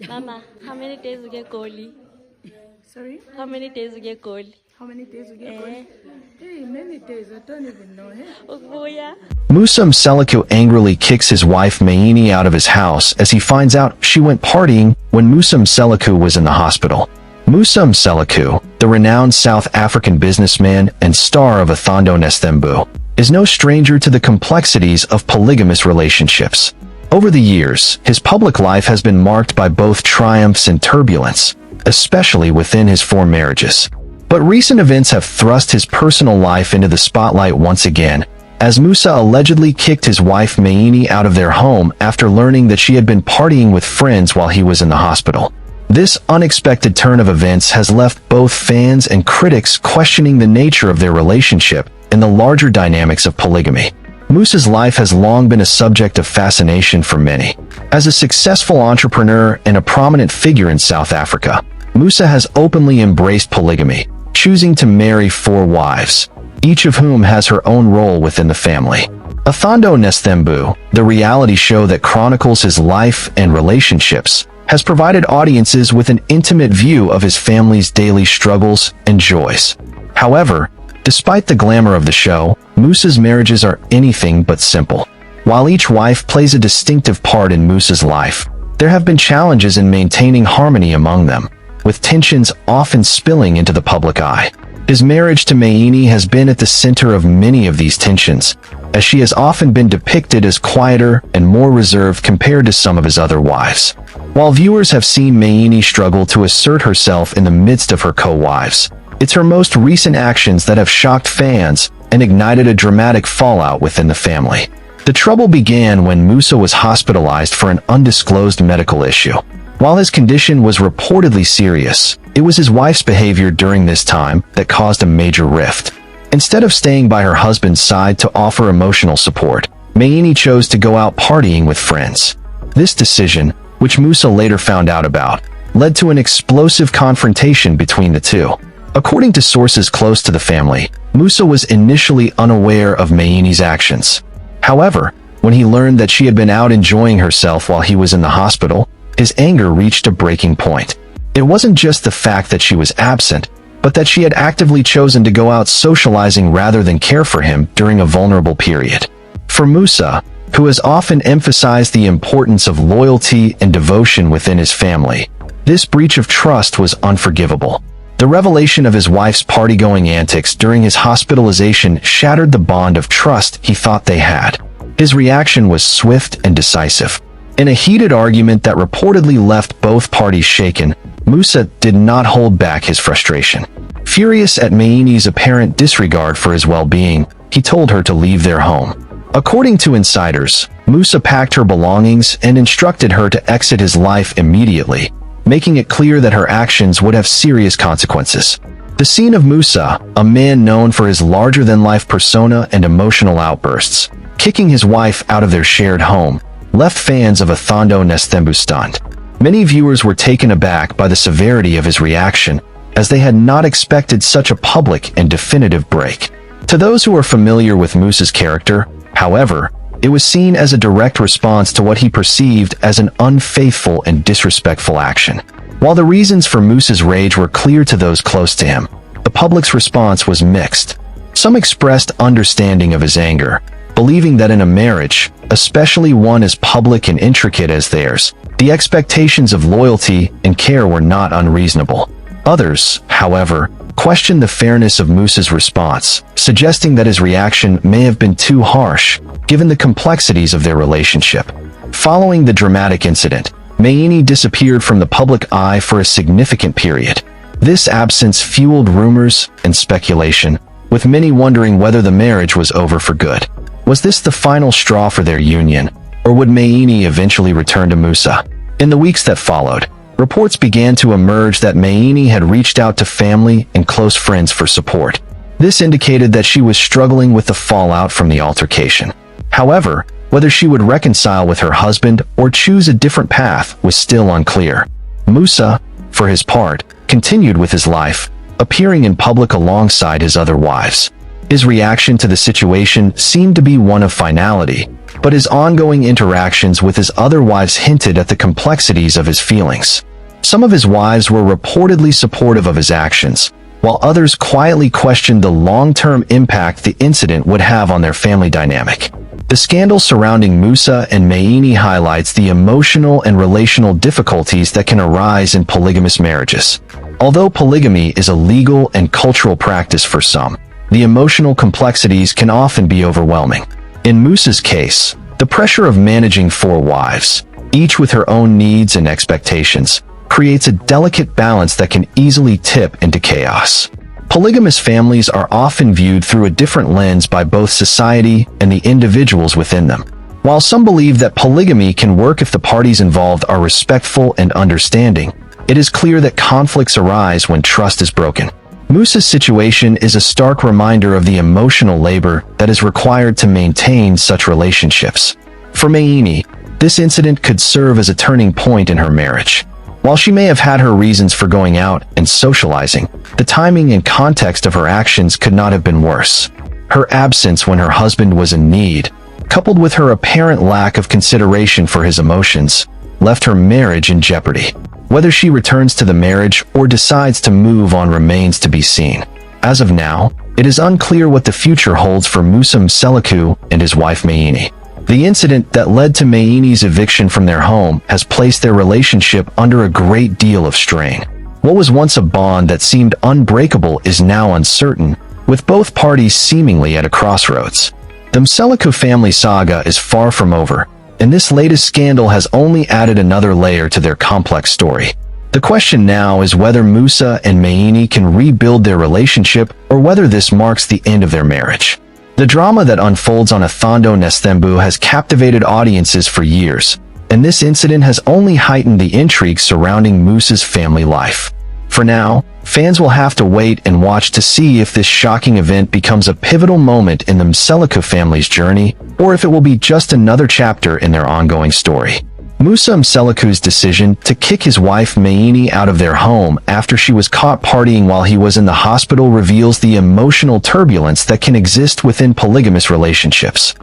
Mama, how many days you get Goli? Sorry? How many days you get Goli? How many days you get going? Hey, many days. I don't even know. Hey? Ukubuya. Musa Mseleku angrily kicks his wife Mayeni out of his house as he finds out she went partying when Musa Mseleku was in the hospital. Musa Mseleku, the renowned South African businessman and star of Athando Nesthembu, is no stranger to the complexities of polygamous relationships. Over the years, his public life has been marked by both triumphs and turbulence, especially within his 4 marriages. But recent events have thrust his personal life into the spotlight once again, as Musa allegedly kicked his wife Mayeni out of their home after learning that she had been partying with friends while he was in the hospital. This unexpected turn of events has left both fans and critics questioning the nature of their relationship and the larger dynamics of polygamy. Musa's life has long been a subject of fascination for many. As a successful entrepreneur and a prominent figure in South Africa, Musa has openly embraced polygamy, choosing to marry 4 wives, each of whom has her own role within the family. Athando Nesthembu, the reality show that chronicles his life and relationships, has provided audiences with an intimate view of his family's daily struggles and joys. However, despite the glamour of the show, Musa's marriages are anything but simple. While each wife plays a distinctive part in Musa's life, there have been challenges in maintaining harmony among them, with tensions often spilling into the public eye. His marriage to Mayeni has been at the center of many of these tensions, as she has often been depicted as quieter and more reserved compared to some of his other wives. While viewers have seen Mayeni struggle to assert herself in the midst of her co-wives, it's her most recent actions that have shocked fans and ignited a dramatic fallout within the family. The trouble began when Musa was hospitalized for an undisclosed medical issue. While his condition was reportedly serious, it was his wife's behavior during this time that caused a major rift. Instead of staying by her husband's side to offer emotional support, Mayeni chose to go out partying with friends. This decision, which Musa later found out about, led to an explosive confrontation between the two. According to sources close to the family, Musa was initially unaware of Mayeni's actions. However, when he learned that she had been out enjoying herself while he was in the hospital, his anger reached a breaking point. It wasn't just the fact that she was absent, but that she had actively chosen to go out socializing rather than care for him during a vulnerable period. For Musa, who has often emphasized the importance of loyalty and devotion within his family, this breach of trust was unforgivable. The revelation of his wife's party-going antics during his hospitalization shattered the bond of trust he thought they had. His reaction was swift and decisive. In a heated argument that reportedly left both parties shaken, Musa did not hold back his frustration. Furious at Mayeni's apparent disregard for his well-being, he told her to leave their home. According to insiders, Musa packed her belongings and instructed her to exit his life immediately, making it clear that her actions would have serious consequences. The scene of Musa, a man known for his larger-than-life persona and emotional outbursts, kicking his wife out of their shared home, left fans of Athando Nesthembu stunned. Many viewers were taken aback by the severity of his reaction, as they had not expected such a public and definitive break. To those who are familiar with Musa's character, however, it was seen as a direct response to what he perceived as an unfaithful and disrespectful action. While the reasons for Musa's rage were clear to those close to him, the public's response was mixed. Some expressed understanding of his anger, believing that in a marriage, especially one as public and intricate as theirs, the expectations of loyalty and care were not unreasonable. Others, however, questioned the fairness of Musa's response, suggesting that his reaction may have been too harsh, given the complexities of their relationship. Following the dramatic incident, Mayeni disappeared from the public eye for a significant period. This absence fueled rumors and speculation, with many wondering whether the marriage was over for good. Was this the final straw for their union, or would Mayeni eventually return to Musa? In the weeks that followed, reports began to emerge that Mayeni had reached out to family and close friends for support. This indicated that she was struggling with the fallout from the altercation. However, whether she would reconcile with her husband or choose a different path was still unclear. Musa, for his part, continued with his life, appearing in public alongside his other wives. His reaction to the situation seemed to be one of finality, but his ongoing interactions with his other wives hinted at the complexities of his feelings. Some of his wives were reportedly supportive of his actions, while others quietly questioned the long-term impact the incident would have on their family dynamic. The scandal surrounding Musa and Mayeni highlights the emotional and relational difficulties that can arise in polygamous marriages. Although polygamy is a legal and cultural practice for some, the emotional complexities can often be overwhelming. In Musa's case, the pressure of managing 4 wives, each with her own needs and expectations, creates a delicate balance that can easily tip into chaos. Polygamous families are often viewed through a different lens by both society and the individuals within them. While some believe that polygamy can work if the parties involved are respectful and understanding, it is clear that conflicts arise when trust is broken. Musa's situation is a stark reminder of the emotional labor that is required to maintain such relationships. For Mayeni, this incident could serve as a turning point in her marriage. While she may have had her reasons for going out and socializing, the timing and context of her actions could not have been worse. Her absence when her husband was in need, coupled with her apparent lack of consideration for his emotions, left her marriage in jeopardy. Whether she returns to the marriage or decides to move on remains to be seen. As of now, it is unclear what the future holds for Musa Mseleku and his wife Mayeni. The incident that led to Mayeni's eviction from their home has placed their relationship under a great deal of strain. What was once a bond that seemed unbreakable is now uncertain, with both parties seemingly at a crossroads. The Mseleku family saga is far from over, and this latest scandal has only added another layer to their complex story. The question now is whether Musa and Mayeni can rebuild their relationship or whether this marks the end of their marriage. The drama that unfolds on Athondo Nesthembu has captivated audiences for years, and this incident has only heightened the intrigue surrounding Musa's family life. For now, fans will have to wait and watch to see if this shocking event becomes a pivotal moment in the Mseleku family's journey, or if it will be just another chapter in their ongoing story. Musa Mseleku's decision to kick his wife Mayeni out of their home after she was caught partying while he was in the hospital reveals the emotional turbulence that can exist within polygamous relationships.